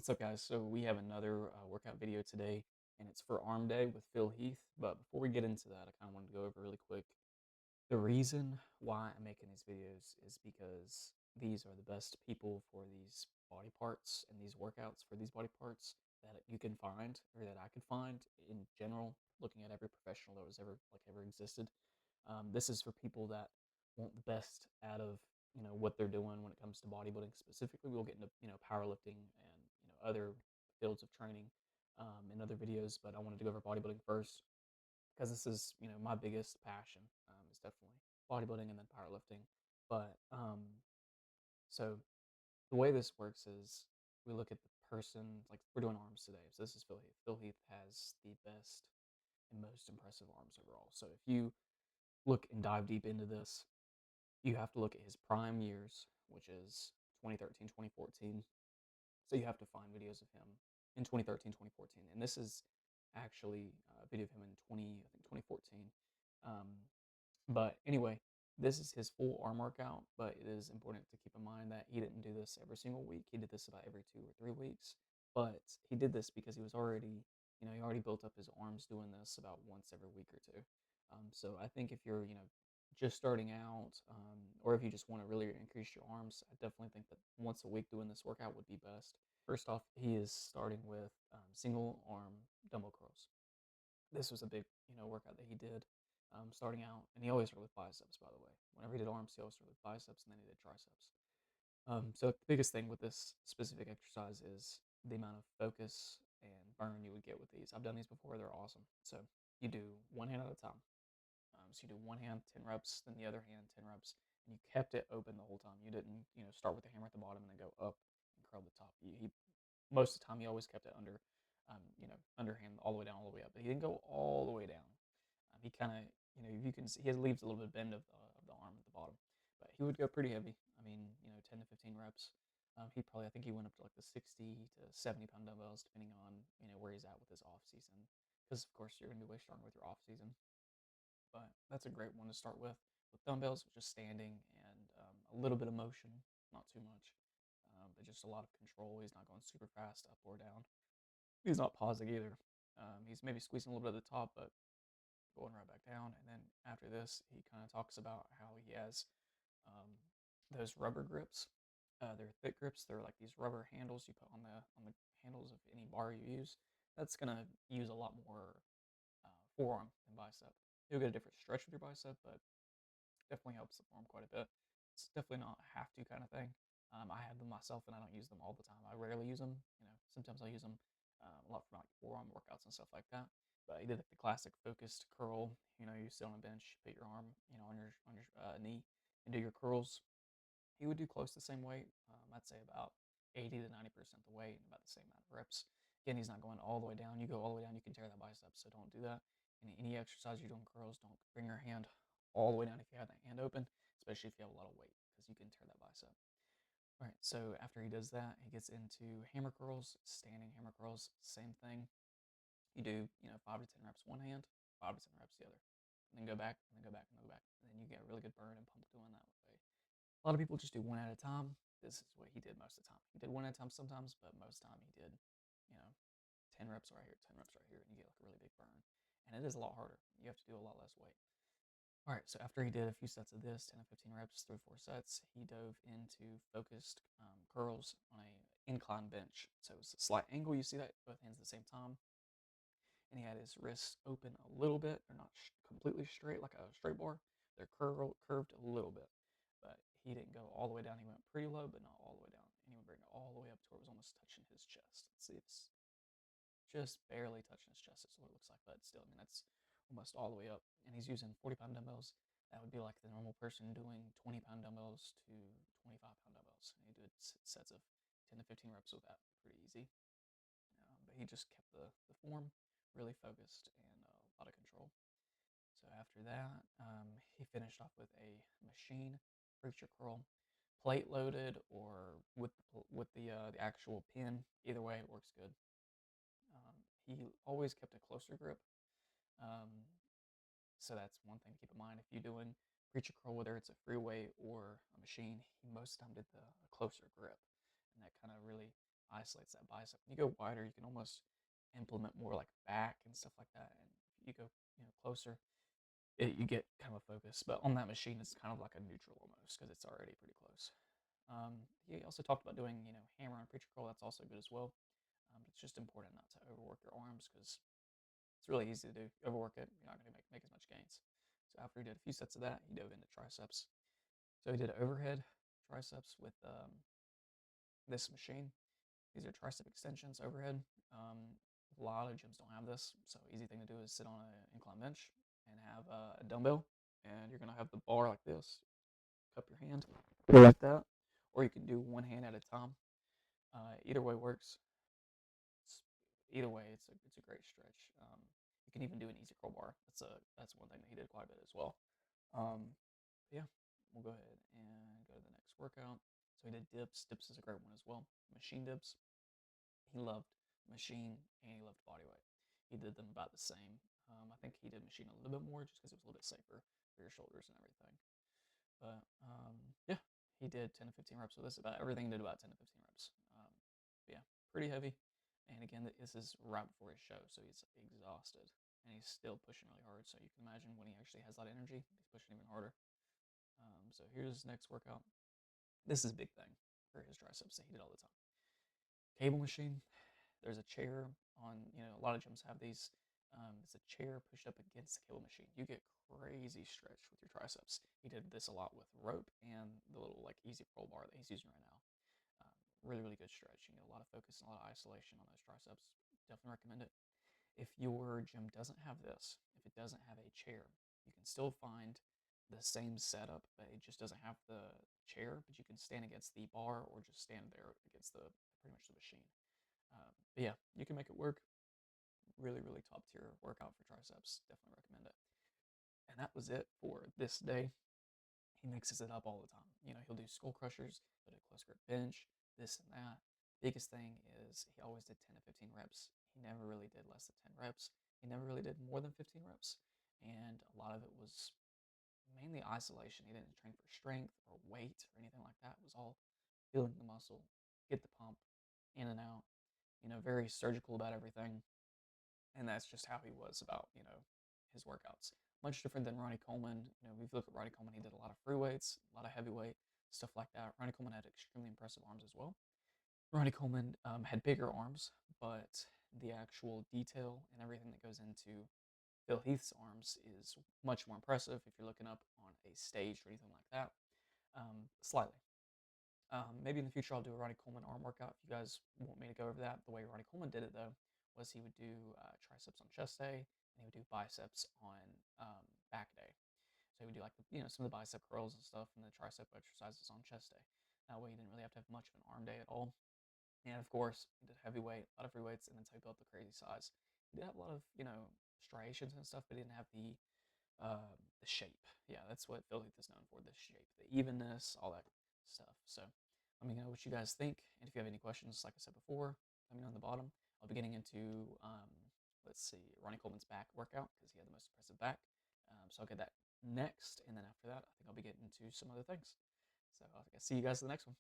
What's up, guys? So we have another workout video today, and it's for arm day with Heath. But before we get into that, I kind of wanted to go over really quick. The reason why I'm making these videos is because these are the best people for these body parts and these workouts for these body parts that you can find or that I could find in general, looking at every professional that was ever existed. This is for people that want the best out of what they're doing when it comes to bodybuilding specifically. We'll get into powerlifting and other fields of training in other videos, but I wanted to go over bodybuilding first because this is my biggest passion is definitely bodybuilding and then powerlifting. But so the way this works is we look at the person, like we're doing arms today. So this is Phil Heath. Phil Heath has the best and most impressive arms overall. So if you look and dive deep into this, you have to look at his prime years, which is 2013, 2014. So you have to find videos of him in 2013, 2014. And this is actually a video of him in 2014. Um, but anyway, this is his full arm workout, but it is important to keep in mind that he didn't do this every single week. He did this about every 2 or 3 weeks. But he did this because he was already, he already built up his arms doing this about once every week or two. So I think if you're, just starting out, or if you just want to really increase your arms, I definitely think that once a week doing this workout would be best. First off, he is starting with single arm dumbbell curls. This was a big, workout that he did starting out, and he always started with biceps. By the way, whenever he did arms, he always started with biceps, and then he did triceps. So the biggest thing with this specific exercise is the amount of focus and burn you would get with these. I've done these before; they're awesome. So you do one hand at a time. So you do one hand 10 reps, then the other hand 10 reps, and you kept it open the whole time. You didn't, start with the hammer at the bottom and then go up and curl the top. He most of the time he always kept it underhand all the way down, all the way up. But he didn't go all the way down. He kind of, you can see he leaves a little bit of bend of the arm at the bottom, but he would go pretty heavy. I mean, 10 to 15 reps. He probably, I think he went up to like the 60 to 70 pound dumbbells, depending on where he's at with his off season. Because of course you're gonna be way stronger with your off season. But that's a great one to start with dumbbells, just standing and a little bit of motion, not too much, but just a lot of control. He's not going super fast up or down. He's not pausing either. He's maybe squeezing a little bit at the top, but going right back down. And then after this, he kind of talks about how he has um, those rubber grips. They're thick grips. They're like these rubber handles you put on the handles of any bar you use. That's gonna use a lot more forearm than bicep. You'll get a different stretch with your bicep, but definitely helps the forearm quite a bit. It's definitely not a have to kind of thing. I have them myself, and I don't use them all the time. I rarely use them. Sometimes I use them a lot for like forearm workouts and stuff like that. But he did like the classic focused curl. You sit on a bench, put your arm, on your knee, and do your curls. He would do close to the same weight. I'd say about 80 to 90% the weight and about the same amount of reps. Again, he's not going all the way down. You go all the way down, you can tear that bicep, so don't do that. Any exercise you're doing curls, don't bring your hand all the way down if you have that hand open, especially if you have a lot of weight, because you can tear that bicep. All right, so after he does that, he gets into hammer curls, standing hammer curls, same thing. You do, 5 to 10 reps one hand, 5 to 10 reps the other, and then go back, and then go back, and then go back, and then you get a really good burn and pump doing that way. A lot of people just do one at a time. This is what he did most of the time. He did one at a time sometimes, but most of the time he did, you know, 10 reps right here, 10 reps right here, and you get like a really big burn. And it is a lot harder. You have to do a lot less weight. All right, so after he did a few sets of this, 10 to 15 reps through 4 sets, he dove into focused curls on a incline bench. So it's a slight angle. You see that both hands at the same time. And he had his wrists open a little bit. They're not completely straight like a straight bar. They're curved a little bit, but he didn't go all the way down. He went pretty low, but not all the way down. And he would bring it all the way up to where it was almost touching his chest. Let's see, it's just barely touching his chest. That's what it looks like, but still, I mean, that's almost all the way up. And he's using 40-pound dumbbells. That would be like the normal person doing 20-pound dumbbells to 25-pound dumbbells. And he did sets of 10 to 15 reps with that pretty easy. But he just kept the form really focused and a lot of control. So after that, he finished off with a machine preacher curl, plate loaded or with the actual pin. Either way, it works good. He always kept a closer grip. Um, so that's one thing to keep in mind. If you're doing preacher curl, whether it's a free weight or a machine, he most of the time did the a closer grip, and that kind of really isolates that bicep. When you go wider, you can almost implement more like back and stuff like that. And if you go, closer, you get kind of a focus. But on that machine, it's kind of like a neutral almost because it's already pretty close. He also talked about doing, hammer and preacher curl. That's also good as well. It's just important not to overwork your arms because it's really easy to do. You overwork it, you're not going to make as much gains. So after he did a few sets of that, he dove into triceps. So he did overhead triceps with this machine. These are tricep extensions overhead. A lot of gyms don't have this, so easy thing to do is sit on an incline bench and have a dumbbell, and you're gonna have the bar like this. Cup your hand, like that, or you can do one hand at a time. Either way works. It's, Either way, it's a great stretch. You can even do an easy curl bar. That's one thing that he did quite a bit as well. Um, yeah, we'll go ahead and go to the next workout. So he did dips. Dips is a great one as well. Machine dips. He loved machine and he loved body weight. He did them about the same. I think he did machine a little bit more just because it was a little bit safer for your shoulders and everything. But yeah, he did 10 to 15 reps with this. About everything did about 10 to 15 reps. Yeah, pretty heavy. And again, this is right before his show, so he's exhausted and he's still pushing really hard. So you can imagine when he actually has a lot of energy, he's pushing even harder. So here's his next workout. This is a big thing for his triceps that he did all the time. Cable machine. There's a chair on, a lot of gyms have these. It's a chair pushed up against the cable machine. You get crazy stretch with your triceps. He did this a lot with rope and the little like easy roll bar that he's using right now. Really, really good stretch. You get a lot of focus and a lot of isolation on those triceps. Definitely recommend it. If your gym doesn't have this, if it doesn't have a chair, you can still find the same setup, but it just doesn't have the chair. But you can stand against the bar or just stand there against the pretty much the machine. But yeah, you can make it work. Really, really top tier workout for triceps. Definitely recommend it. And that was it for this day. He mixes it up all the time. He'll do skull crushers, he'll do close grip bench, this and that. Biggest thing is he always did 10 to 15 reps. He never really did less than 10 reps. He never really did more than 15 reps. And a lot of it was mainly isolation. He didn't train for strength or weight or anything like that. It was all feeling the muscle, get the pump in and out. Very surgical about everything. And that's just how he was about, his workouts. Much different than Ronnie Coleman. If you look at Ronnie Coleman, he did a lot of free weights, a lot of heavyweight, stuff like that. Ronnie Coleman had extremely impressive arms as well. Ronnie Coleman had bigger arms, but the actual detail and everything that goes into Phil Heath's arms is much more impressive if you're looking up on a stage or anything like that. Slightly. Maybe in the future I'll do a Ronnie Coleman arm workout if you guys want me to go over that. The way Ronnie Coleman did it though was he would do triceps on chest day and he would do biceps on back day. So he would do like some of the bicep curls and stuff and the tricep exercises on chest day. That way he didn't really have to have much of an arm day at all. And of course he did heavyweight, a lot of free weights, and that's how he built the crazy size. He did have a lot of striations and stuff, but he didn't have the shape. Yeah, that's what Phil Heath is known for, the shape, the evenness, all that stuff. So let me know what you guys think. And if you have any questions, like I said before, let me know on the bottom. I'll be getting into, let's see, Ronnie Coleman's back workout because he had the most impressive back. So I'll get that next. And then after that, I think I'll be getting into some other things. So I'll see you guys in the next one.